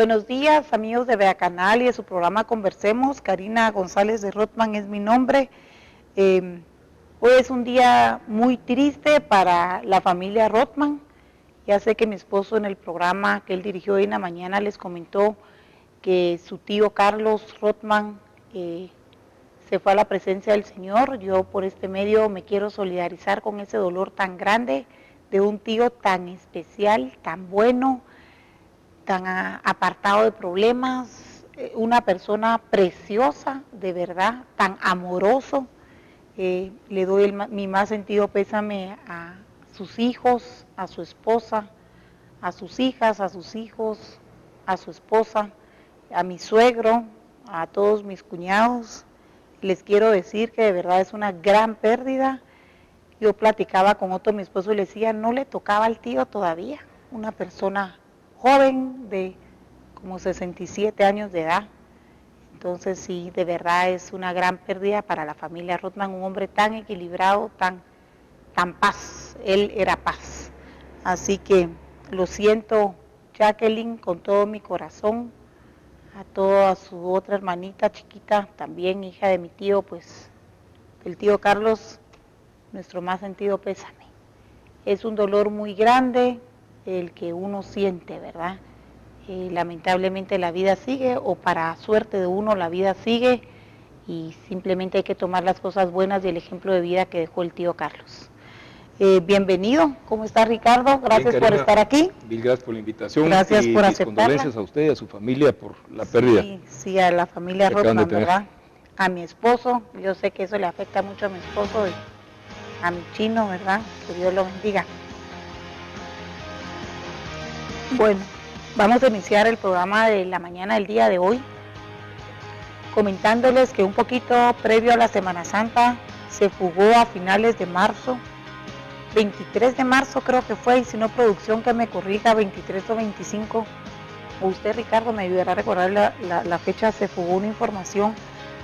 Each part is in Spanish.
Buenos días, amigos de Vea Canal y de su programa Conversemos. Karina González de Rotman es mi nombre. Hoy es un día muy triste para la familia Rotman. Ya sé que mi esposo en el programa que él dirigió hoy en la mañana les comentó que su tío Carlos Rotman se fue a la presencia del Señor. Yo por este medio me quiero solidarizar con ese dolor tan grande de un tío tan especial, tan bueno, tan apartado de problemas, una persona preciosa, de verdad, tan amoroso. Le doy mi más sentido pésame a sus hijos, a su esposa, a sus hijas, a sus hijos, a su esposa, a mi suegro, a todos mis cuñados. Les quiero decir que de verdad es una gran pérdida. Yo platicaba con Otto, mi esposo, y le decía, no le tocaba al tío todavía, una persona joven de como 67 años de edad. Entonces sí, de verdad es una gran pérdida para la familia Rotman, un hombre tan equilibrado, tan paz, él era paz. Así que lo siento, Jacqueline, con todo mi corazón, a toda su otra hermanita chiquita, también hija de mi tío, pues, el tío Carlos, nuestro más sentido pésame. Es un dolor muy grande el que uno siente, ¿verdad? Lamentablemente la vida sigue, o para suerte de uno la vida sigue, y simplemente hay que tomar las cosas buenas y el ejemplo de vida que dejó el tío Carlos. Bienvenido, ¿cómo está Ricardo? Gracias por estar aquí. Mil gracias por la invitación. Gracias por mis condolencias a usted y a su familia por la pérdida. Sí, a la familia Rotman, ¿verdad? A mi esposo, yo sé que eso le afecta mucho a mi esposo y a mi chino, ¿verdad? Que Dios lo bendiga. Bueno, vamos a iniciar el programa de la mañana del día de hoy, comentándoles que un poquito previo a la Semana Santa se fugó a finales de marzo, 23 de marzo creo que fue, y si no producción que me corrija, 23 o 25, o usted Ricardo me ayudará a recordar la fecha. Se fugó una información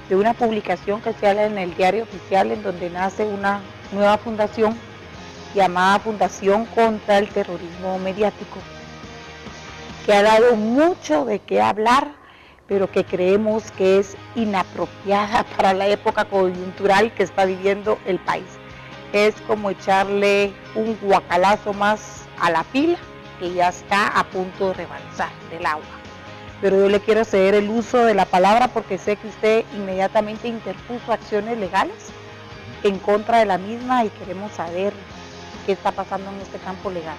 de una publicación que se habla en el Diario Oficial, en donde nace una nueva fundación llamada Fundación contra el Terrorismo Mediático, que ha dado mucho de qué hablar, pero que creemos que es inapropiada para la época coyuntural que está viviendo el país. Es como echarle un guacalazo más a la pila que ya está a punto de rebalsar del agua. Pero yo le quiero ceder el uso de la palabra porque sé que usted inmediatamente interpuso acciones legales en contra de la misma y queremos saber qué está pasando en este campo legal.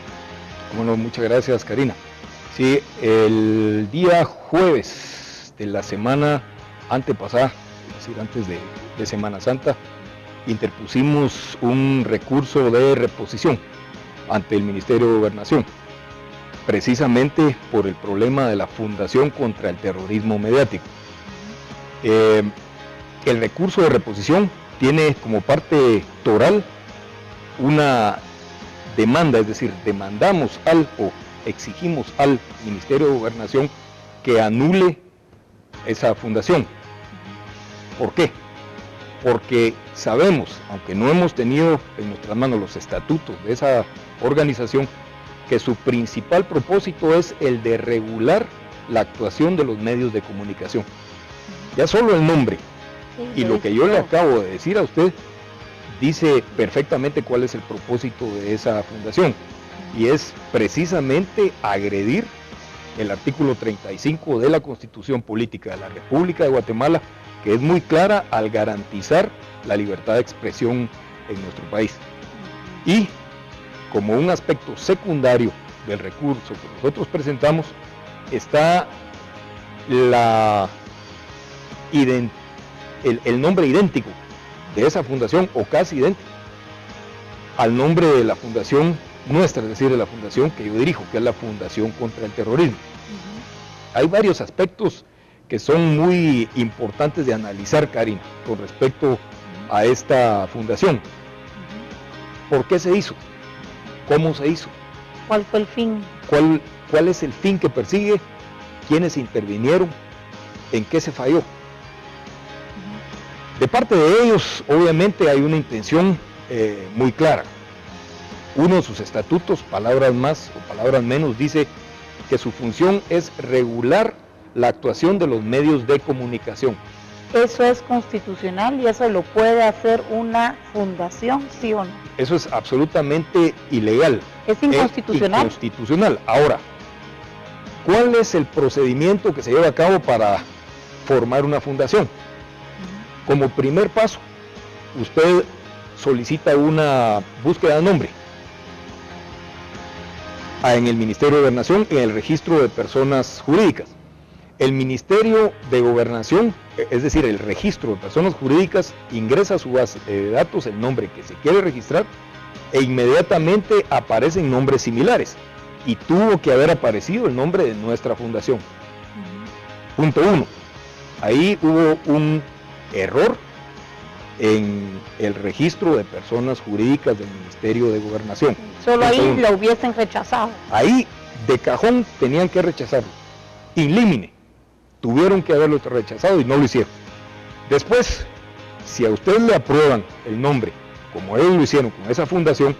Bueno, muchas gracias, Karina. Sí, el día jueves de la semana antepasada, es decir, antes de Semana Santa, interpusimos un recurso de reposición ante el Ministerio de Gobernación, precisamente por el problema de la Fundación contra el Terrorismo Mediático. El recurso de reposición tiene como parte toral una demanda, es decir, demandamos o exigimos al Ministerio de Gobernación que anule esa fundación. ¿Por qué? Porque sabemos, aunque no hemos tenido en nuestras manos los estatutos de esa organización, que su principal propósito es el de regular la actuación de los medios de comunicación. Ya solo el nombre y lo que yo le acabo de decir a usted dice perfectamente cuál es el propósito de esa fundación, y es precisamente agredir el artículo 35 de la Constitución Política de la República de Guatemala, que es muy clara al garantizar la libertad de expresión en nuestro país. Y como un aspecto secundario del recurso que nosotros presentamos está el nombre idéntico de esa fundación, o casi idéntico al nombre de la fundación nuestra, es decir, de la fundación que yo dirijo, que es la Fundación contra el Terrorismo. Hay varios aspectos que son muy importantes de analizar, Karina, con respecto a esta fundación. ¿Por qué se hizo? ¿Cómo se hizo? ¿Cuál fue el fin? ¿Cuál es el fin que persigue? ¿Quiénes intervinieron? ¿En qué se falló? De parte de ellos, obviamente, hay una intención muy clara. Uno de sus estatutos, palabras más o palabras menos, dice que su función es regular la actuación de los medios de comunicación. ¿Eso es constitucional y eso lo puede hacer una fundación, sí o no? Eso es absolutamente ilegal. ¿Es inconstitucional? Es inconstitucional. Ahora, ¿cuál es el procedimiento que se lleva a cabo para formar una fundación? Como primer paso, usted solicita una búsqueda de nombre en el Ministerio de Gobernación, en el registro de personas jurídicas. El Ministerio de Gobernación, es decir, el registro de personas jurídicas, ingresa a su base de datos el nombre que se quiere registrar e inmediatamente aparecen nombres similares. Y tuvo que haber aparecido el nombre de nuestra fundación. Punto 1. Ahí hubo un error en el registro de personas jurídicas del Ministerio de Gobernación. Solo ahí lo hubiesen rechazado. Ahí de cajón tenían que rechazarlo. In limine. Tuvieron que haberlo rechazado y no lo hicieron. Después, si a usted le aprueban el nombre, como ellos lo hicieron con esa fundación,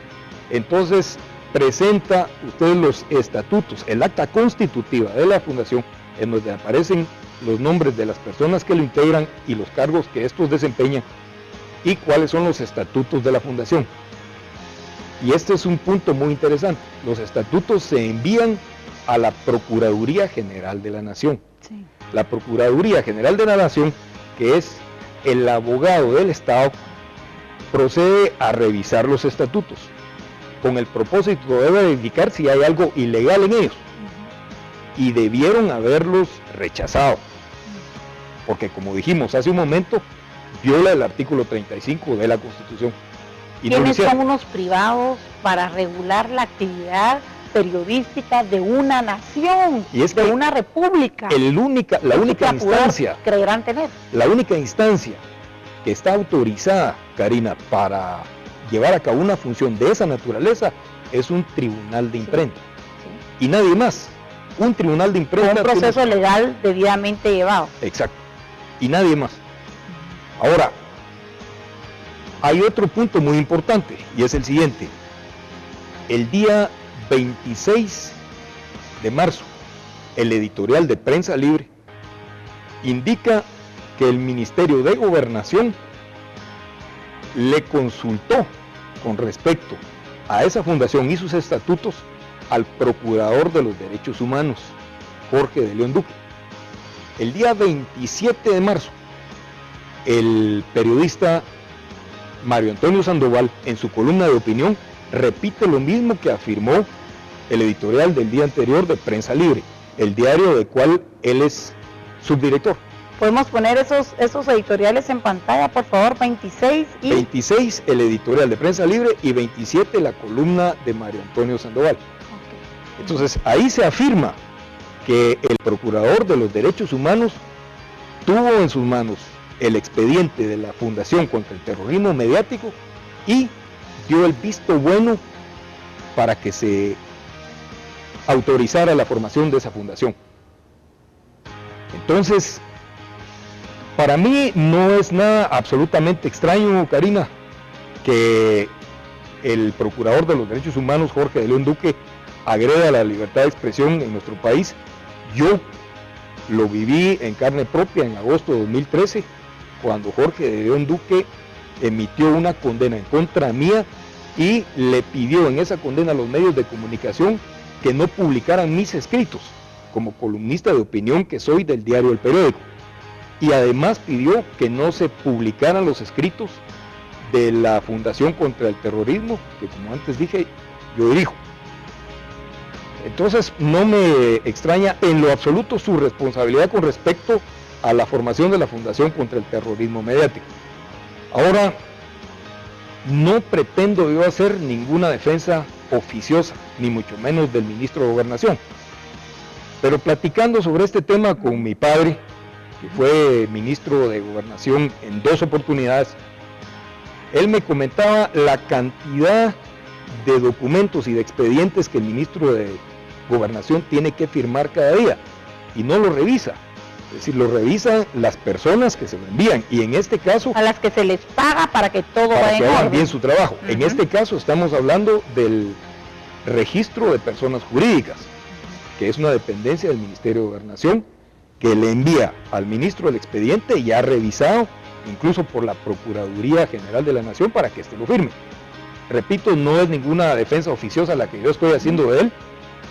entonces presenta usted los estatutos, el acta constitutiva de la fundación, en donde aparecen los nombres de las personas que lo integran y los cargos que estos desempeñan y cuáles son los estatutos de la fundación. Y este es un punto muy interesante. Los estatutos se envían a la Procuraduría General de la Nación. Sí. La Procuraduría General de la Nación, que es el abogado del Estado, procede a revisar los estatutos con el propósito de verificar si hay algo ilegal en ellos. Y debieron haberlos rechazado, porque como dijimos hace un momento, viola el artículo 35 de la Constitución. Y ¿Quiénes son unos privados para regular la actividad periodística de una nación, y es de una república? La única instancia, creerán tener. La única instancia que está autorizada, Karina, para llevar a cabo una función de esa naturaleza es un tribunal de imprenta. Sí. Y nadie más. Un tribunal de imprenta. Un proceso legal debidamente llevado. Exacto. Y nadie más. Ahora, hay otro punto muy importante y es el siguiente. El día 26 de marzo, el editorial de Prensa Libre indica que el Ministerio de Gobernación le consultó con respecto a esa fundación y sus estatutos al Procurador de los Derechos Humanos, Jorge de León Duque. El día 27 de marzo, el periodista Mario Antonio Sandoval, en su columna de opinión, repite lo mismo que afirmó el editorial del día anterior de Prensa Libre, el diario del cual él es subdirector. ¿Podemos poner esos editoriales en pantalla, por favor? 26 y... 26 el editorial de Prensa Libre y 27 la columna de Mario Antonio Sandoval. Okay. Entonces, ahí se afirma que el Procurador de los Derechos Humanos tuvo en sus manos el expediente de la Fundación contra el Terrorismo Mediático y dio el visto bueno para que se autorizara la formación de esa fundación. Entonces, para mí no es nada absolutamente extraño, Karina, que el Procurador de los Derechos Humanos, Jorge de León Duque, agreda la libertad de expresión en nuestro país. Yo lo viví en carne propia en agosto de 2013, cuando Jorge de León Duque emitió una condena en contra mía y le pidió en esa condena a los medios de comunicación que no publicaran mis escritos, como columnista de opinión que soy del diario El Periódico. Y además pidió que no se publicaran los escritos de la Fundación contra el Terrorismo, que como antes dije, yo dirijo. Entonces no me extraña en lo absoluto su responsabilidad con respecto a la formación de la Fundación contra el Terrorismo Mediático. Ahora, no pretendo yo hacer ninguna defensa oficiosa, ni mucho menos del ministro de Gobernación. Pero platicando sobre este tema con mi padre, que fue ministro de Gobernación en 2 oportunidades, él me comentaba la cantidad de documentos y de expedientes que el ministro de Gobernación tiene que firmar cada día, y no lo revisa. Es decir, lo revisan las personas que se lo envían, y en este caso... a las que se les paga para que todo vaya en orden. Hagan bien su trabajo. Uh-huh. En este caso estamos hablando del registro de personas jurídicas. que es una dependencia del Ministerio de Gobernación, que le envía al ministro el expediente ya revisado, incluso por la Procuraduría General de la Nación, para que éste lo firme. Repito, no es ninguna defensa oficiosa la que yo estoy haciendo de él,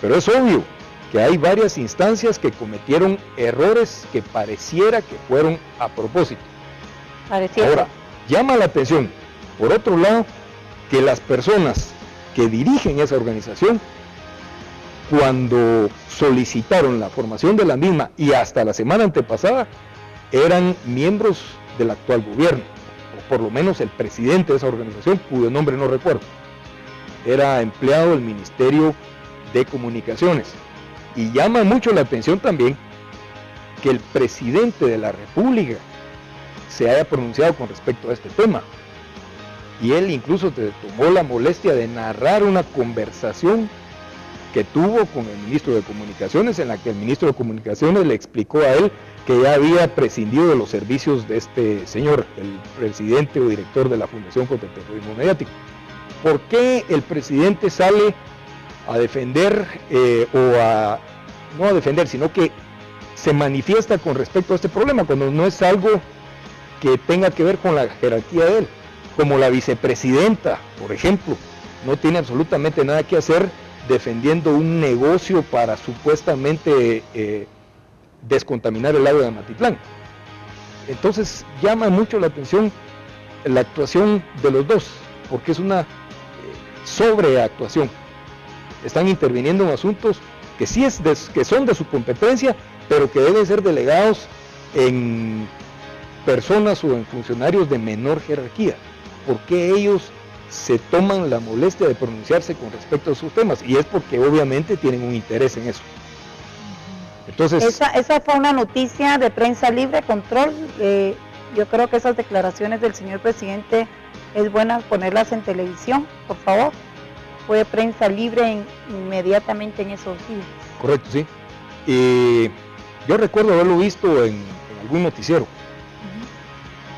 pero es obvio que hay varias instancias que cometieron errores que pareciera que fueron a propósito. Pareciera. Ahora, llama la atención, por otro lado, que las personas que dirigen esa organización, cuando solicitaron la formación de la misma y hasta la semana antepasada, eran miembros del actual gobierno, o por lo menos el presidente de esa organización, cuyo nombre no recuerdo, era empleado del Ministerio de Comunicaciones. Y llama mucho la atención también que el presidente de la República se haya pronunciado con respecto a este tema. Y él incluso tomó la molestia de narrar una conversación que tuvo con el ministro de Comunicaciones, en la que el ministro de Comunicaciones le explicó a él que ya había prescindido de los servicios de este señor, el presidente o director de la Fundación contra el Terrorismo Mediático. ¿Por qué el presidente sale a defender, no a defender, sino que se manifiesta con respecto a este problema, cuando no es algo que tenga que ver con la jerarquía de él? Como la vicepresidenta, por ejemplo, no tiene absolutamente nada que hacer defendiendo un negocio para supuestamente descontaminar el agua de Amatitlán. Entonces llama mucho la atención la actuación de los dos, porque es una sobreactuación. Están interviniendo en asuntos que sí que son de su competencia, pero que deben ser delegados en personas o en funcionarios de menor jerarquía. ¿Por qué ellos se toman la molestia de pronunciarse con respecto a sus temas? Y es porque obviamente tienen un interés en eso. Entonces, esa fue una noticia de Prensa Libre, Control. Yo creo que esas declaraciones del señor presidente es buena ponerlas en televisión, por favor. Fue Prensa Libre inmediatamente en esos días. Correcto, sí. Yo recuerdo haberlo visto en algún noticiero.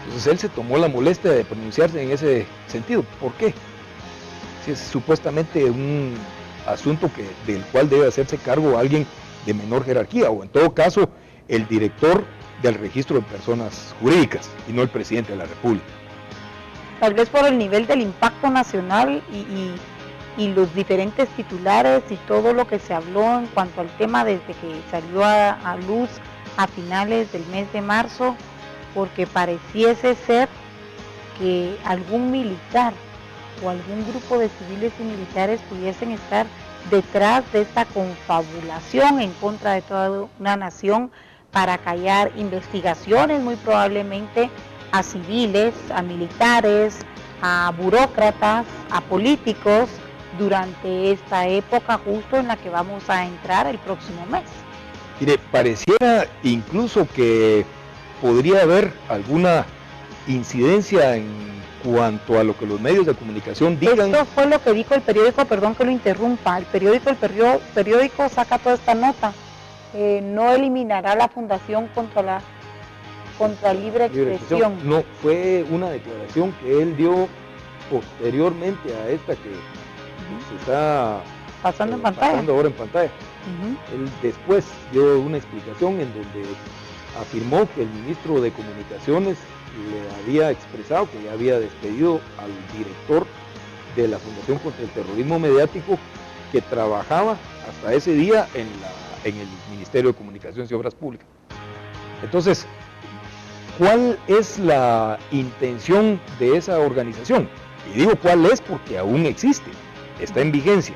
Entonces él se tomó la molestia de pronunciarse en ese sentido. ¿Por qué? Si es supuestamente un asunto del cual debe hacerse cargo alguien de menor jerarquía, o en todo caso el director del registro de personas jurídicas y no el presidente de la República. Tal vez por el nivel del impacto nacional y los diferentes titulares y todo lo que se habló en cuanto al tema desde que salió a luz a finales del mes de marzo, porque pareciese ser que algún militar o algún grupo de civiles y militares pudiesen estar detrás de esta confabulación en contra de toda una nación para callar investigaciones, muy probablemente a civiles, a militares, a burócratas, a políticos, durante esta época justo en la que vamos a entrar el próximo mes. Mire, pareciera incluso que podría haber alguna incidencia en cuanto a lo que los medios de comunicación digan. Esto fue lo que dijo el periódico, perdón que lo interrumpa, el periódico saca toda esta nota, no eliminará la Fundación contra libre expresión. No, fue una declaración que él dio posteriormente a esta que se está pasando ahora en pantalla. Él después dio una explicación en donde afirmó que el ministro de Comunicaciones le había expresado que ya había despedido al director de la Fundación contra el Terrorismo Mediático, que trabajaba hasta ese día en el Ministerio de Comunicaciones y Obras Públicas. Entonces, ¿cuál es la intención de esa organización? Y digo cuál es porque aún existe, está en vigencia.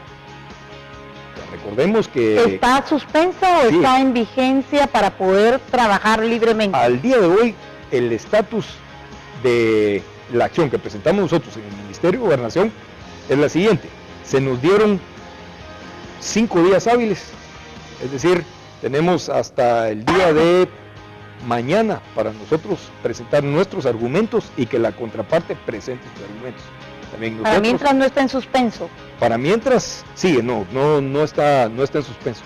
Recordemos que... ¿Está suspenso o sí está en vigencia para poder trabajar libremente? Al día de hoy, el estatus de la acción que presentamos nosotros en el Ministerio de Gobernación es la siguiente. Se nos dieron 5 días hábiles, es decir, tenemos hasta el día de mañana para nosotros presentar nuestros argumentos y que la contraparte presente sus argumentos. También nosotros, para mientras no está en suspenso. Para mientras, sí, no está en suspenso.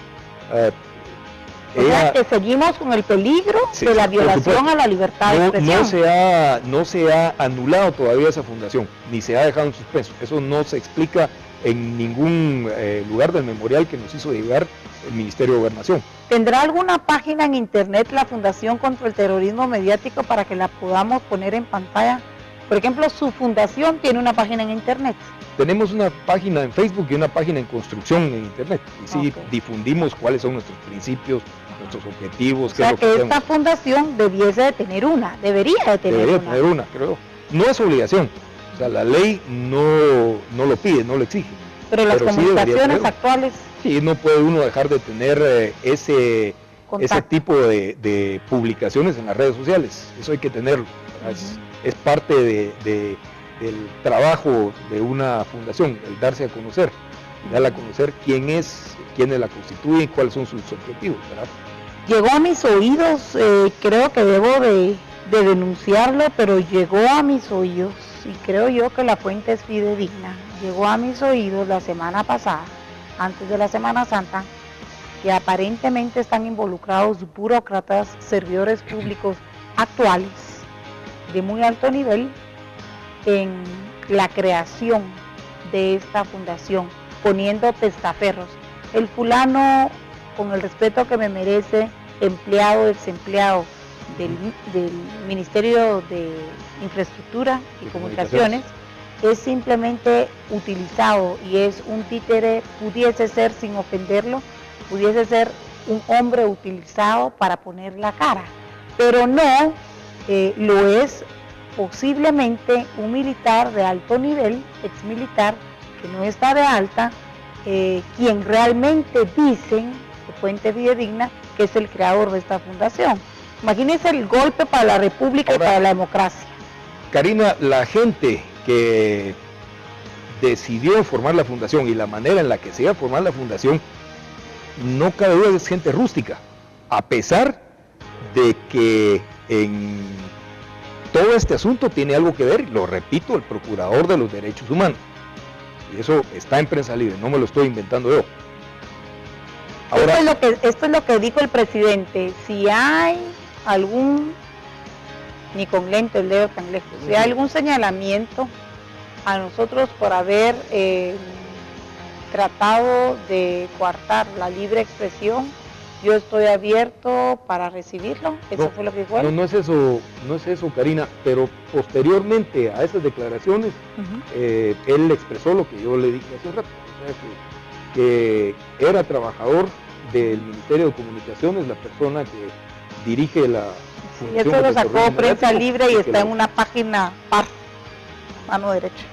O sea que seguimos con el peligro de la violación a la libertad de expresión. No se ha anulado todavía esa fundación, ni se ha dejado en suspenso. Eso no se explica en ningún lugar del memorial que nos hizo llegar el Ministerio de Gobernación. ¿Tendrá alguna página en internet la Fundación contra el Terrorismo Mediático para que la podamos poner en pantalla? Por ejemplo, su fundación tiene una página en internet. Tenemos una página en Facebook y una página en construcción en internet. Y sí, difundimos cuáles son nuestros principios, nuestros objetivos. O sea, que esta fundación debería de tener una, debería tener una, creo. No es obligación, o sea, la ley no lo pide, no lo exige. Pero las comunicaciones actuales... Sí, no puede uno dejar de tener ese tipo de publicaciones en las redes sociales, eso hay que tenerlo. Es parte del trabajo de una fundación, el darse a conocer, dar a conocer quiénes la constituyen y cuáles son sus objetivos, ¿verdad? Llegó a mis oídos, creo que debo de denunciarlo, pero llegó a mis oídos, y creo yo que la fuente es fidedigna, llegó a mis oídos la semana pasada, antes de la Semana Santa, que aparentemente están involucrados burócratas, servidores públicos actuales, de muy alto nivel, en la creación de esta fundación, poniendo testaferros. El fulano, con el respeto que me merece, empleado, exempleado del Ministerio de Infraestructura y Comunicaciones, es simplemente utilizado y es un títere, pudiese ser, sin ofenderlo, pudiese ser un hombre utilizado para poner la cara, pero no lo es posiblemente un militar de alto nivel, exmilitar, que no está de alta, quien realmente dicen, de fuente fidedigna, que es el creador de esta fundación. Imagínense el golpe para la República y para la democracia. Karina, la gente que decidió formar la fundación y la manera en la que se iba a formar la fundación, no cabe duda, es gente rústica, a pesar de que en todo este asunto tiene algo que ver, lo repito, el Procurador de los Derechos Humanos. Y eso está en prensa libre, no me lo estoy inventando yo. Ahora, esto es lo que dijo el presidente. Si hay algún, ni con lento el dedo tan lejos, si hay algún señalamiento a nosotros por haber tratado de coartar la libre expresión, yo estoy abierto para recibirlo. Eso fue lo que dijo él. No es eso, Karina, pero posteriormente a esas declaraciones, él expresó lo que yo le dije hace un rato, o sea, que era trabajador del Ministerio de Comunicaciones, la persona que dirige la fundación. Y eso lo sacó Prensa Libre y está en una página par, mano derecha.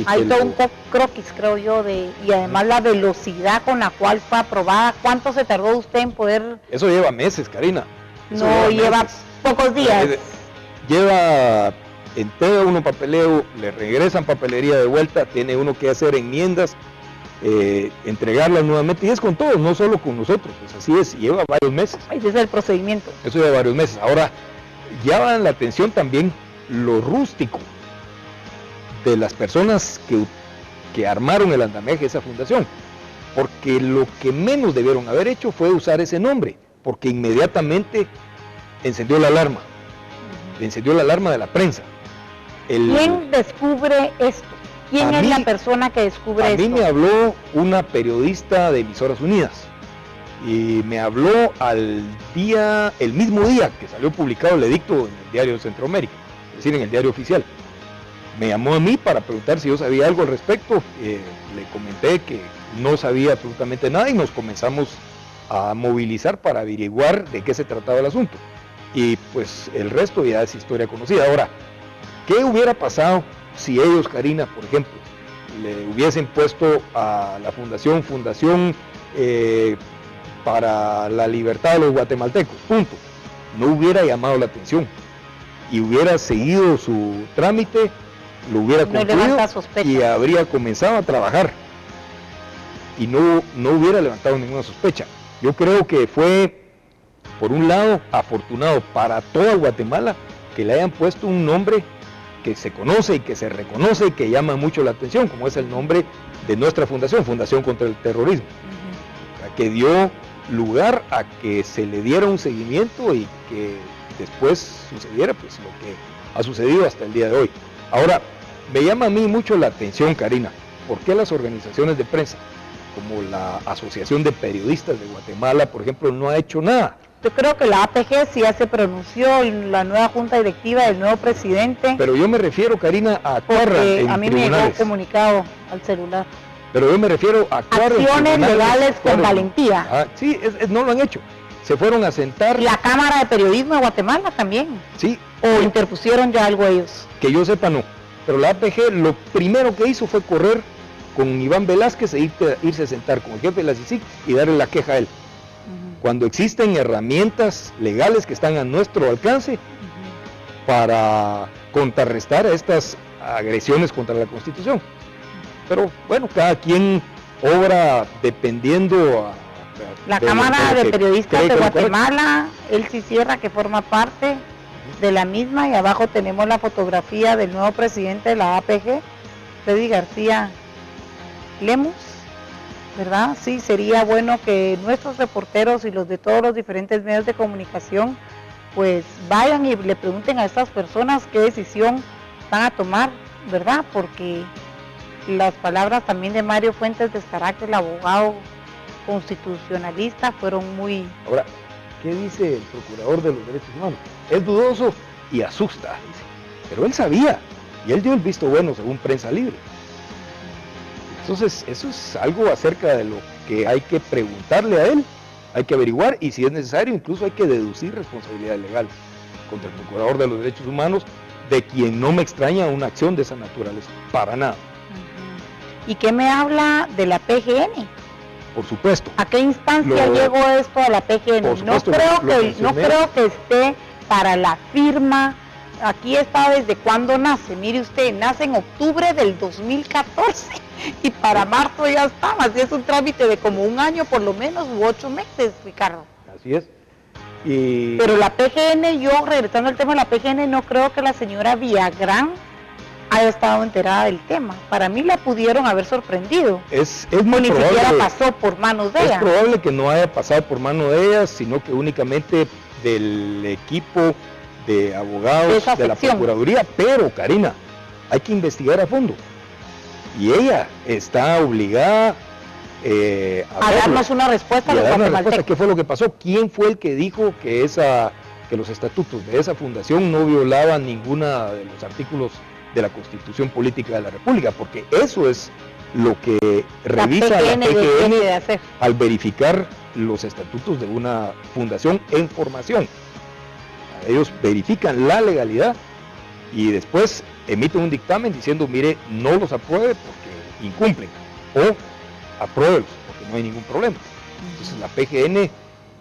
Hay todo un croquis, creo yo, y además la velocidad con la cual fue aprobada. ¿Cuánto se tardó usted en poder...? Eso lleva meses, Karina. No, lleva pocos días. Entrega uno papeleo, le regresan papelería de vuelta, tiene uno que hacer enmiendas, entregarlas nuevamente, y es con todos, no solo con nosotros, pues así es, lleva varios meses. Ese es el procedimiento. Eso lleva varios meses. Ahora, llaman la atención también lo rústico de las personas que armaron el andamiaje de esa fundación, porque lo que menos debieron haber hecho fue usar ese nombre, porque inmediatamente encendió la alarma, encendió la alarma de la prensa. ¿Quién descubre esto? ¿Quién es la persona que descubre esto? A mí me habló una periodista de Emisoras Unidas, y me habló el mismo día que salió publicado el edicto en el Diario de Centroamérica, es decir, en el diario oficial. Me llamó a mí para preguntar si yo sabía algo al respecto, le comenté que no sabía absolutamente nada y nos comenzamos a movilizar para averiguar de qué se trataba el asunto. Y pues el resto ya es historia conocida. Ahora, ¿qué hubiera pasado si ellos, Karina, por ejemplo, le hubiesen puesto a la fundación para la libertad de los guatemaltecos, punto? No hubiera llamado la atención y hubiera seguido su trámite, lo hubiera concluido y habría comenzado a trabajar y no hubiera levantado ninguna sospecha. Yo creo que fue, por un lado, afortunado para toda Guatemala que le hayan puesto un nombre que se conoce y que se reconoce y que llama mucho la atención, como es el nombre de nuestra fundación, Fundación contra el Terrorismo, que dio lugar a que se le diera un seguimiento y que después sucediera pues lo que ha sucedido hasta el día de hoy. Ahora, me llama a mí mucho la atención, Karina, ¿por qué las organizaciones de prensa, como la Asociación de Periodistas de Guatemala, por ejemplo, no ha hecho nada? Yo creo que la APG sí ya se pronunció en la nueva junta directiva del nuevo presidente. Pero yo me refiero, Karina, a actuar en a mí me llegó un comunicado al celular. Pero yo me refiero a actuar acciones legales con valentía. Ah, sí, no lo han hecho. Se fueron a sentar. La Cámara de Periodismo de Guatemala también. Sí. ¿O interpusieron ya algo ellos? Que yo sepa, no. Pero la APG lo primero que hizo fue correr con Iván Velázquez e irse a sentar con el jefe de la CICIG y darle la queja a él. Cuando existen herramientas legales que están a nuestro alcance para contrarrestar estas agresiones contra la Constitución. Pero bueno, cada quien obra dependiendo la Cámara de Periodistas de Guatemala, Elsie Sierra, que forma parte de la misma, y abajo tenemos la fotografía del nuevo presidente de la APG, Freddy García Lemus, ¿verdad? Sí, sería bueno que nuestros reporteros y los de todos los diferentes medios de comunicación pues vayan y le pregunten a estas personas qué decisión van a tomar, ¿verdad? Porque las palabras también de Mario Fuentes de Escaraque, el abogado constitucionalista, fueron muy... Ahora, ¿qué dice el procurador de los derechos humanos? Es dudoso y asusta, dice. Pero él sabía, y él dio el visto bueno según Prensa Libre. Entonces, eso es algo acerca de lo que hay que preguntarle a él, hay que averiguar, y si es necesario, incluso hay que deducir responsabilidad legal contra el procurador de los derechos humanos, de quien no me extraña una acción de esa naturaleza, para nada. ¿Y qué me habla de la PGN? Por supuesto. ¿A qué instancia llegó esto a la PGN? No creo que esté para la firma. Aquí está desde cuándo nace. Mire usted, nace en octubre del 2014 y para marzo ya está. Así es un trámite de como un año por lo menos, u 8 meses, Ricardo. Así es. Pero la PGN, yo regresando al tema de la PGN, no creo que la señora Villagrán haya estado enterada del tema. Para mí la pudieron haber sorprendido. Es muy ni probable, siquiera pasó por manos de ella. Es probable que no haya pasado por manos de ella, sino que únicamente del equipo de abogados de la Procuraduría. Pero, Karina, hay que investigar a fondo. Y ella está obligada a darnos una respuesta a los guatemaltecos. ¿Qué fue lo que pasó? ¿Quién fue el que dijo que los estatutos de esa fundación no violaban ninguna de los artículos de la Constitución Política de la República? Porque eso es lo que revisa la PGN al verificar los estatutos de una fundación en formación. Ellos verifican la legalidad y después emiten un dictamen diciendo, mire, no los apruebe porque incumplen, o apruébelos porque no hay ningún problema. Entonces la PGN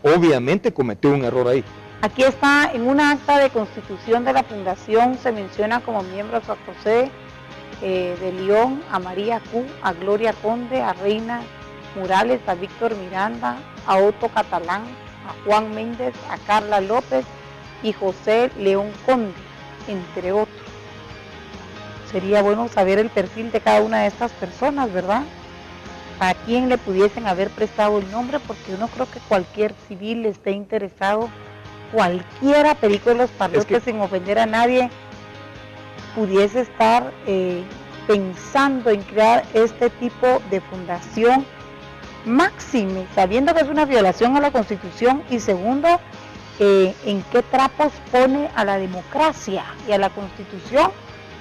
obviamente cometió un error ahí. Aquí está, en una acta de constitución de la fundación se menciona como miembros a José de León, a María Q, a Gloria Conde, a Reina Morales, a Víctor Miranda, a Otto Catalán, a Juan Méndez, a Carla López y José León Conde, entre otros. Sería bueno saber el perfil de cada una de estas personas, ¿verdad? A quién le pudiesen haber prestado el nombre, porque yo no creo que cualquier civil esté interesado, cualquiera, perico de los parlotes, sin ofender a nadie, pudiese estar pensando en crear este tipo de fundación, máxime, sabiendo que es una violación a la Constitución, y segundo, en qué trapos pone a la democracia y a la Constitución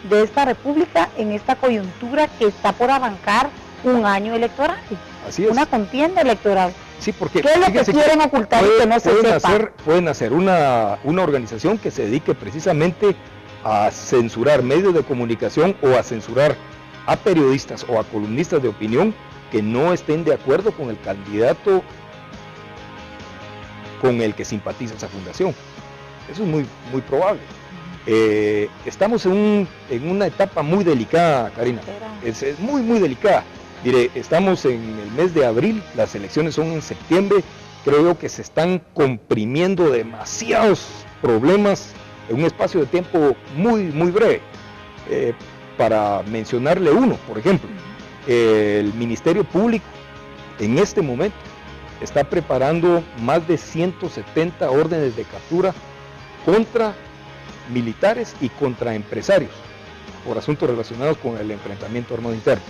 de esta república en esta coyuntura que está por arrancar un año electoral. Así es. Una contienda electoral. Sí, porque ¿qué es lo que quieren ocultar y que no se sepa? Pueden hacer una organización que se dedique precisamente a censurar medios de comunicación o a censurar a periodistas o a columnistas de opinión que no estén de acuerdo con el candidato con el que simpatiza esa fundación. Eso es muy probable. Estamos en una etapa muy delicada, Karina. Es muy delicada. Mire, estamos en el mes de abril, las elecciones son en septiembre. Creo yo que se están comprimiendo demasiados problemas en un espacio de tiempo muy breve. Para mencionarle uno, por ejemplo, el Ministerio Público en este momento está preparando más de 170 órdenes de captura contra militares y contra empresarios por asuntos relacionados con el enfrentamiento armado interno.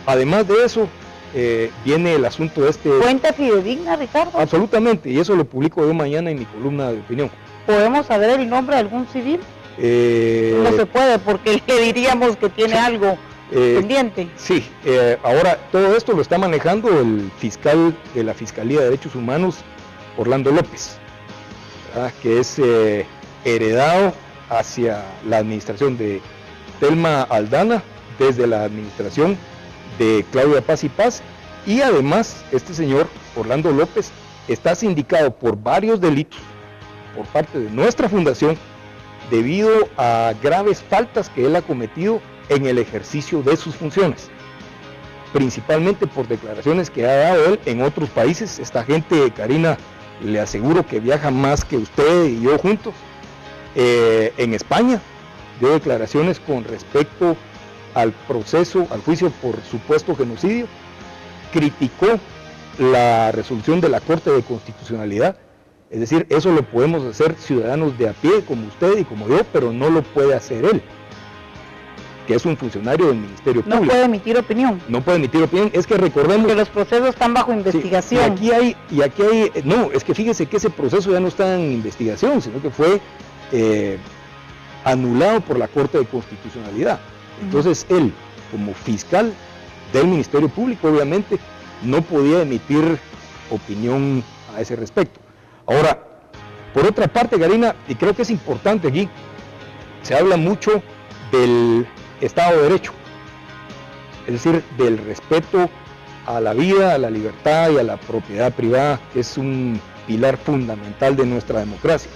Además de eso, viene el asunto de este... ¿Fuente fidedigna, Ricardo? Absolutamente, y eso lo publico yo mañana en mi columna de opinión. ¿Podemos saber el nombre de algún civil? No se puede, porque le diríamos que tiene algo pendiente. Sí, ahora todo esto lo está manejando el fiscal de la Fiscalía de Derechos Humanos, Orlando López, ¿verdad? Que es heredado hacia la administración de Telma Aldana, desde la administración de Claudia Paz y Paz, y además este señor Orlando López está sindicado por varios delitos por parte de nuestra fundación debido a graves faltas que él ha cometido en el ejercicio de sus funciones, principalmente por declaraciones que ha dado él en otros países. Esta gente, Karina, le aseguro que viaja más que usted y yo juntos. En España dio declaraciones con respecto al proceso, al juicio por supuesto genocidio, criticó la resolución de la Corte de Constitucionalidad. Es decir, eso lo podemos hacer ciudadanos de a pie, como usted y como yo, pero no lo puede hacer él, que es un funcionario del Ministerio Público. No puede emitir opinión. No puede emitir opinión. Es que recordemos que los procesos están bajo investigación. Sí, y aquí hay, no, es que fíjese que ese proceso ya no está en investigación, sino que fue anulado por la Corte de Constitucionalidad. Entonces él, como fiscal del Ministerio Público, obviamente, no podía emitir opinión a ese respecto. Ahora, por otra parte, Karina, y creo que es importante aquí, se habla mucho del Estado de Derecho, es decir, del respeto a la vida, a la libertad y a la propiedad privada, que es un pilar fundamental de nuestra democracia.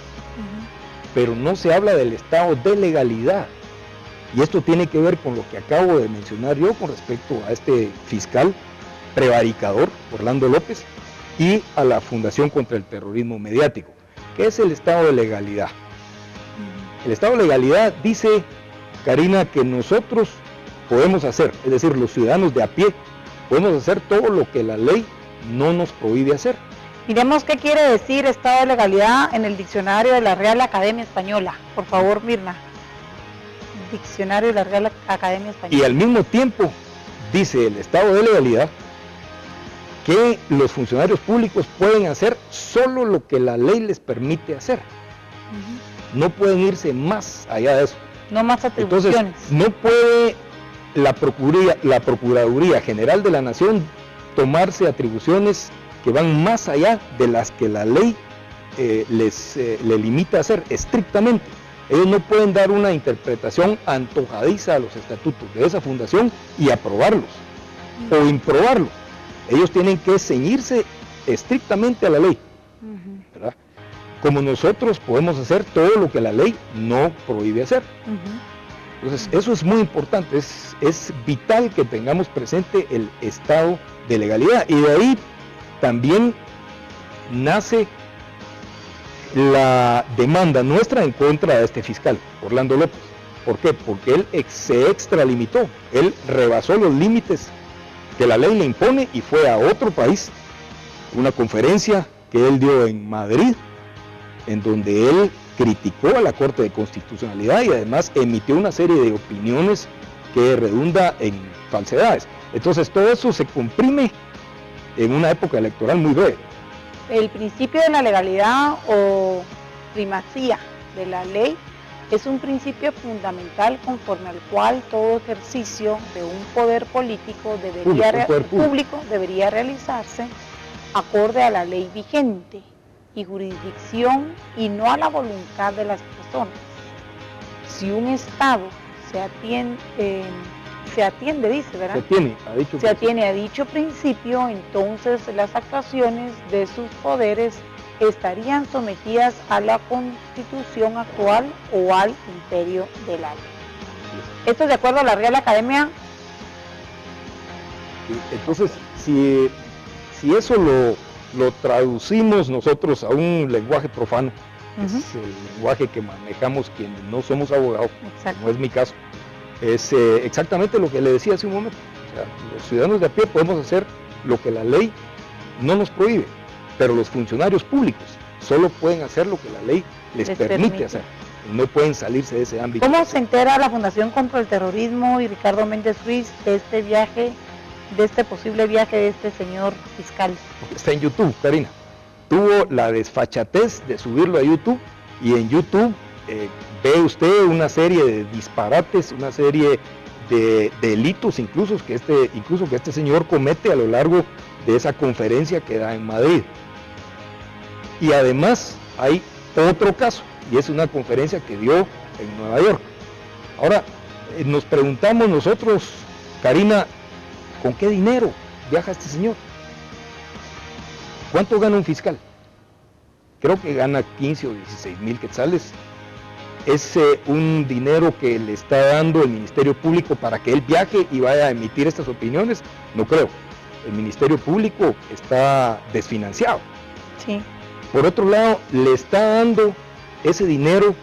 Pero no se habla del Estado de legalidad, y esto tiene que ver con lo que acabo de mencionar yo con respecto a este fiscal prevaricador, Orlando López, y a la Fundación contra el Terrorismo Mediático. ¿Qué es el Estado de legalidad? El Estado de legalidad dice, Karina, que nosotros podemos hacer, es decir, los ciudadanos de a pie, podemos hacer todo lo que la ley no nos prohíbe hacer. Miremos qué quiere decir Estado de legalidad en el diccionario de la Real Academia Española. Por favor, Mirna. Diccionario de la Real Academia Española. Y al mismo tiempo dice el Estado de legalidad que los funcionarios públicos pueden hacer solo lo que la ley les permite hacer. No pueden irse más allá de eso. No más atribuciones. Entonces, no puede la Procuraduría General de la Nación tomarse atribuciones que van más allá de las que la ley le limita a hacer estrictamente. Ellos no pueden dar una interpretación antojadiza a los estatutos de esa fundación y aprobarlos o improbarlos. Ellos tienen que ceñirse estrictamente a la ley, ¿verdad? Como nosotros podemos hacer todo lo que la ley no prohíbe hacer. Entonces, eso es muy importante, es vital que tengamos presente el estado de legalidad. Y de ahí también nace la demanda nuestra en contra de este fiscal, Orlando López. ¿Por qué? Porque él se extralimitó, él rebasó los límites que la ley le impone y fue a otro país, una conferencia que él dio en Madrid, en donde él criticó a la Corte de Constitucionalidad y además emitió una serie de opiniones que redunda en falsedades. Entonces todo eso se comprime en una época electoral muy breve. El principio de la legalidad o primacía de la ley es un principio fundamental conforme al cual todo ejercicio de un poder político público debería realizarse acorde a la ley vigente y jurisdicción y no a la voluntad de las personas. Si un Estado se atiende, dice, ¿verdad? Se atiene a dicho principio, entonces las actuaciones de sus poderes estarían sometidas a la Constitución actual o al imperio de la ley. Esto es de acuerdo a la Real Academia. Entonces, si eso lo traducimos nosotros a un lenguaje profano, es el lenguaje que manejamos quienes no somos abogados, no es mi caso, es exactamente lo que le decía hace un momento. O sea, los ciudadanos de a pie podemos hacer lo que la ley no nos prohíbe, pero los funcionarios públicos solo pueden hacer lo que la ley les permite hacer, no pueden salirse de ese ámbito. ¿Cómo se entera la Fundación contra el Terrorismo y Ricardo Méndez Ruiz de este viaje de este posible viaje de este señor fiscal? Está en YouTube, Karina. Tuvo la desfachatez de subirlo a YouTube, y en YouTube ve usted una serie de disparates, una serie de delitos incluso que este señor comete a lo largo de esa conferencia que da en Madrid. Y además hay otro caso, y es una conferencia que dio en Nueva York. Ahora, nos preguntamos nosotros, Karina, ¿con qué dinero viaja este señor? ¿Cuánto gana un fiscal? Creo que gana 15 o 16 mil quetzales. ¿Es un dinero que le está dando el Ministerio Público para que él viaje y vaya a emitir estas opiniones? No creo. El Ministerio Público está desfinanciado. Sí. Por otro lado, le está dando ese dinero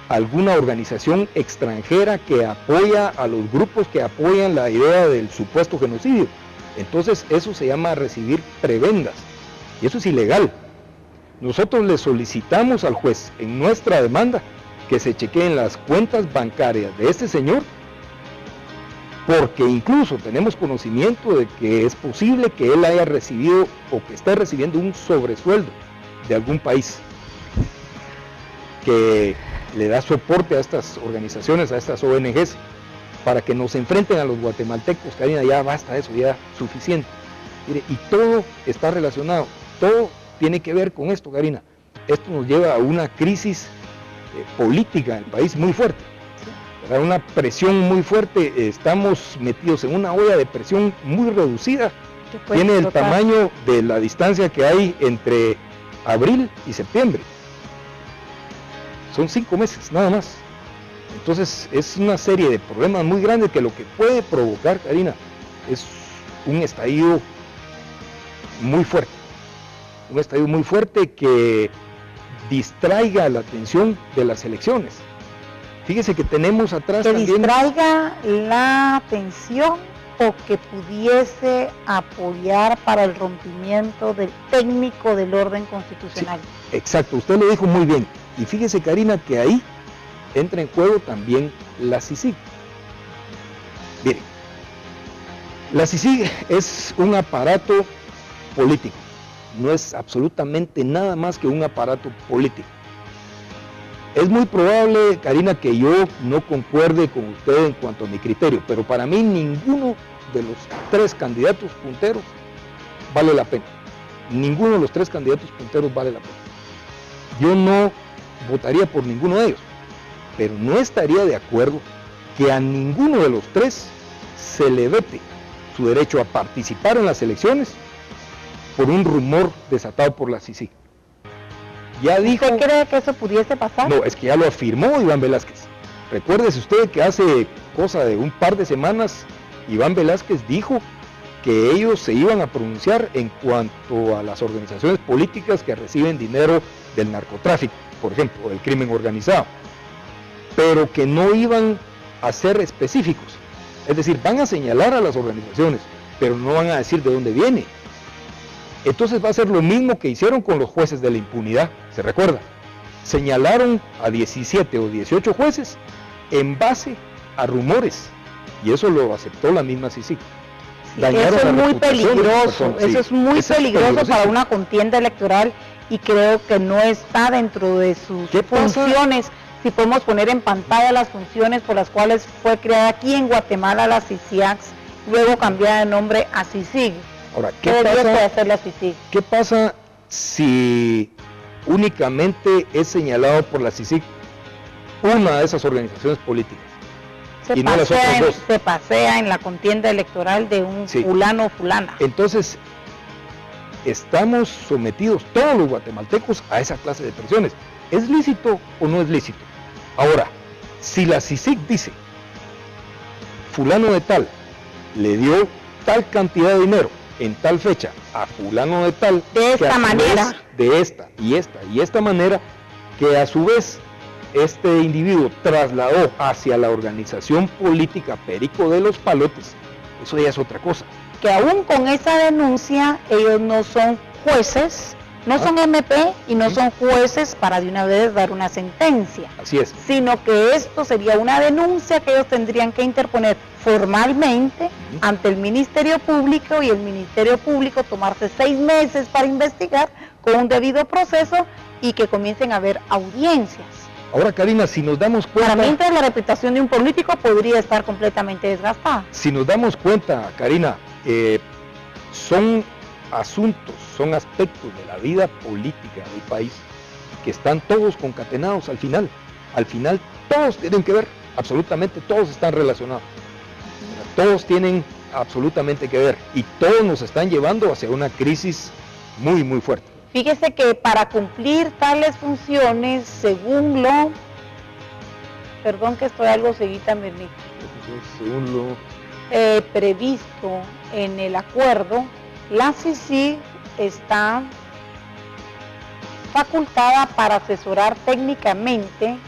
a alguna organización extranjera que apoya a los grupos que apoyan la idea del supuesto genocidio. Entonces eso se llama recibir prebendas, y eso es ilegal. Nosotros le solicitamos al juez en nuestra demanda que se chequeen las cuentas bancarias de este señor, porque incluso tenemos conocimiento de que es posible que él haya recibido o que esté recibiendo un sobresueldo de algún país que le da soporte a estas organizaciones, a estas ONGs, para que nos enfrenten a los guatemaltecos. Karina, ya basta eso, ya suficiente. Mire, y todo está relacionado, todo tiene que ver con esto, Karina. Esto nos lleva a una crisis política en el país muy fuerte, a una presión muy fuerte. Estamos metidos en una olla de presión muy reducida, tiene el tamaño de la distancia que hay entre abril y septiembre. Son 5 meses, nada más. Entonces es una serie de problemas muy grandes que lo que puede provocar, Karina, es un estallido muy fuerte. Un estallido muy fuerte que distraiga la atención de las elecciones. Fíjese que tenemos atrás que también... distraiga la atención o que pudiese apoyar para el rompimiento del técnico del orden constitucional. Sí, exacto, usted lo dijo muy bien. Y fíjese, Karina, que ahí entra en juego también la CICIG. Miren, la CICIG es un aparato político, no es absolutamente nada más que un aparato político. Es muy probable, Karina, que yo no concuerde con usted en cuanto a mi criterio, pero para mí ninguno de los 3 candidatos punteros vale la pena. Ninguno de los 3 candidatos punteros vale la pena. Yo no votaría por ninguno de ellos, pero no estaría de acuerdo que a ninguno de los 3 se le vete su derecho a participar en las elecciones por un rumor desatado por la CICIG. Ya dijo... ¿Usted cree que eso pudiese pasar? No, es que ya lo afirmó Iván Velázquez. Recuérdese usted que hace cosa de un par de semanas Iván Velázquez dijo que ellos se iban a pronunciar en cuanto a las organizaciones políticas que reciben dinero del narcotráfico, por ejemplo, del crimen organizado, pero que no iban a ser específicos. Es decir, van a señalar a las organizaciones, pero no van a decir de dónde viene. Entonces va a ser lo mismo que hicieron con los jueces de la impunidad, ¿se recuerda? Señalaron a 17 o 18 jueces en base a rumores, y eso lo aceptó la misma CICIG. Eso es muy peligroso, eso es muy peligroso para una contienda electoral, y creo que no está dentro de sus funciones. Si podemos poner en pantalla las funciones por las cuales fue creada aquí en Guatemala la CICIAX, luego cambiada de nombre a CICIG. Ahora, ¿qué pasa si únicamente es señalado por la CICIG una de esas organizaciones políticas? Se pasea en la contienda electoral de un fulano o fulana. Entonces, estamos sometidos todos los guatemaltecos a esa clase de presiones. ¿Es lícito o no es lícito? Ahora, si la CICIG dice, fulano de tal le dio tal cantidad de dinero en tal fecha a fulano de tal, de esta manera, de esta y esta manera, que a su vez este individuo trasladó hacia la organización política Perico de los Palotes, eso ya es otra cosa. Que aún con esa denuncia ellos no son jueces No son MP y no son jueces para de una vez dar una sentencia. Así es. Sino que esto sería una denuncia que ellos tendrían que interponer formalmente ante el Ministerio Público, y el Ministerio Público tomarse 6 meses para investigar con un debido proceso y que comiencen a haber audiencias. Ahora, Karina, si nos damos cuenta... Mientras la reputación de un político podría estar completamente desgastada. Si nos damos cuenta, Karina, son asuntos, son aspectos de la vida política del país que están todos concatenados al final. Al final todos tienen que ver, absolutamente todos están relacionados. Todos tienen absolutamente que ver y todos nos están llevando hacia una crisis muy, muy fuerte. Fíjese que para cumplir tales funciones, según lo... Perdón que estoy algo seguida, Bernice. Según lo... previsto en el acuerdo, la CICIG está facultada para asesorar técnicamente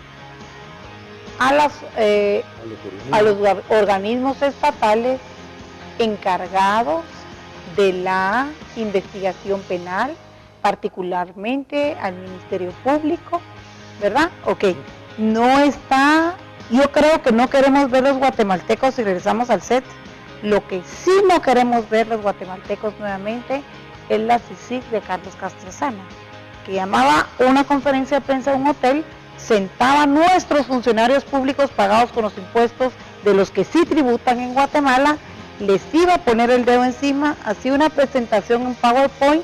a los organismos estatales encargados de la investigación penal, particularmente al Ministerio Público, ¿verdad? Ok, no está, yo creo que no queremos ver los guatemaltecos si regresamos al set. Lo que sí no queremos ver los guatemaltecos nuevamente es la CICIG de Carlos Castrezana, que llamaba una conferencia de prensa en un hotel, sentaba a nuestros funcionarios públicos pagados con los impuestos de los que sí tributan en Guatemala, les iba a poner el dedo encima, hacía una presentación en PowerPoint,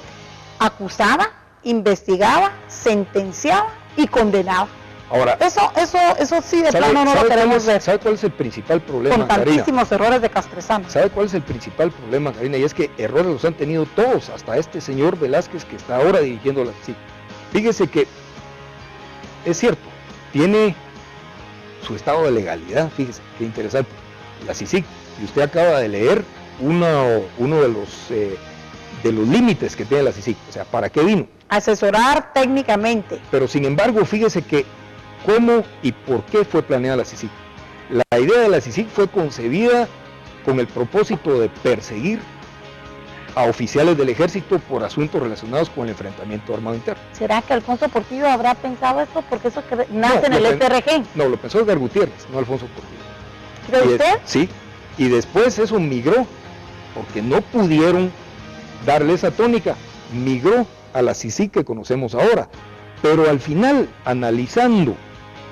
acusaba, investigaba, sentenciaba y condenaba. Ahora, eso sí de plano no lo queremos ver. ¿Sabe cuál es el principal problema, con tantísimos errores de Castrezana? ¿Sabe cuál es el principal problema, Karina? Y es que errores los han tenido todos, hasta este señor Velázquez que está ahora dirigiendo la CICIG. Fíjese que es cierto, tiene su estado de legalidad, fíjese, qué interesante, la CICIG, y usted acaba de leer uno de los límites que tiene la CICIG, o sea, ¿para qué vino? Asesorar técnicamente. Pero sin embargo, fíjese que cómo y por qué fue planeada la CICIG. La idea de la CICIG fue concebida con el propósito de perseguir a oficiales del ejército por asuntos relacionados con el enfrentamiento armado interno. ¿Será que Alfonso Portillo habrá pensado esto? Porque eso nace en el SRG. No, lo pensó Edgar Gutiérrez, no Alfonso Portillo. ¿Cree usted? Sí, y después eso migró, porque no pudieron darle esa tónica, migró a la CICIG que conocemos ahora. Pero al final, analizando,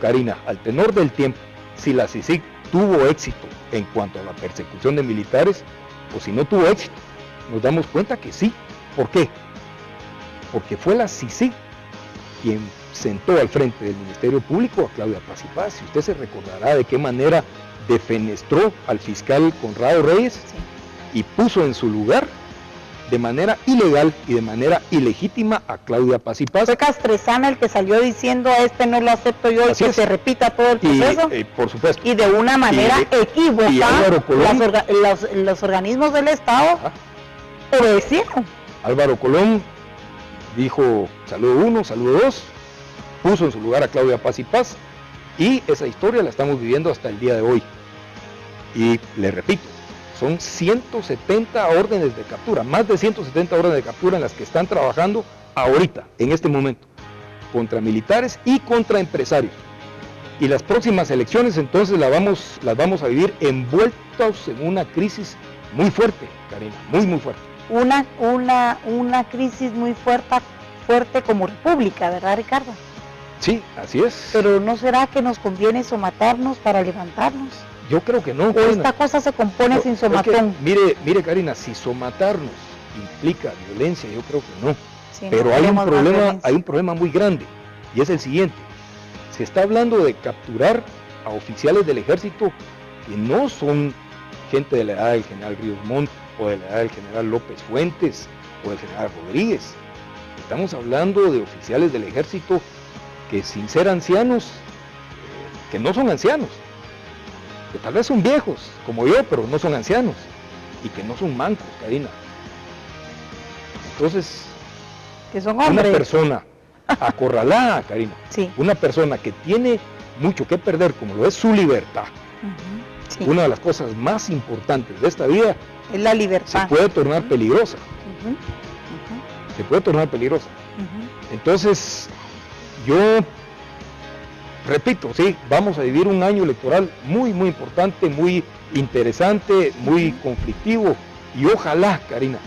Karina, al tenor del tiempo, si la CICIG tuvo éxito en cuanto a la persecución de militares, o si no tuvo éxito, nos damos cuenta que sí. ¿Por qué? Porque fue la CICIG quien sentó al frente del Ministerio Público a Claudia Paz y Paz. Si usted se recordará de qué manera defenestró al fiscal Conrado Reyes y puso en su lugar de manera ilegal y de manera ilegítima a Claudia Paz y Paz. Fue Castrezana el que salió diciendo a este no lo acepto yo y que se repita todo el proceso. Por supuesto. Y de una manera equivocada, los organismos del Estado obedecieron. Álvaro Colón dijo saludo 1, saludo 2, puso en su lugar a Claudia Paz y Paz, y esa historia la estamos viviendo hasta el día de hoy. Y le repito, son 170 órdenes de captura, más de 170 órdenes de captura en las que están trabajando ahorita, en este momento, contra militares y contra empresarios. Y las próximas elecciones entonces las vamos a vivir envueltos en una crisis muy fuerte, Karina, muy muy fuerte. Una crisis muy fuerte como república, ¿verdad, Ricardo? Sí, así es. Pero ¿no será que nos conviene somatarnos para levantarnos? Yo creo que no. ¿O esta cosa se compone sin somatón? Mire, Karina, si somatarnos implica violencia, yo creo que no. Sí, pero no hay un problema muy grande, y es el siguiente. Se está hablando de capturar a oficiales del ejército que no son gente de la edad del general Ríos Montt, o de la edad del general López Fuentes, o del general Rodríguez. Estamos hablando de oficiales del ejército que, sin ser ancianos, que no son ancianos, que tal vez son viejos, como yo, pero no son ancianos, y que no son mancos, Karina. Entonces, que son hombres. Una persona acorralada, Karina, sí. Una persona que tiene mucho que perder, como lo es su libertad, sí. Una de las cosas más importantes de esta vida es la libertad. Se puede tornar peligrosa. Se puede tornar peligrosa. Entonces, yo repito, sí, vamos a vivir un año electoral muy, muy importante, muy interesante, muy conflictivo, y ojalá, Karina,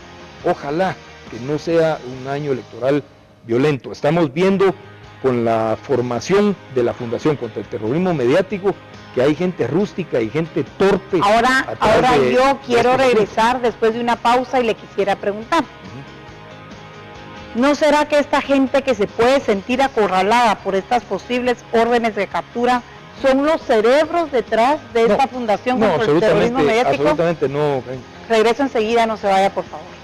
ojalá que no sea un año electoral violento. Estamos viendo con la formación de la Fundación contra el Terrorismo Mediático que hay gente rústica y gente torpe. Ahora yo quiero regresar después de una pausa y le quisiera preguntar. ¿No será que esta gente que se puede sentir acorralada por estas posibles órdenes de captura son los cerebros detrás de esta Fundación contra el Terrorismo Mediático? Absolutamente no. Regreso enseguida, no se vaya, por favor.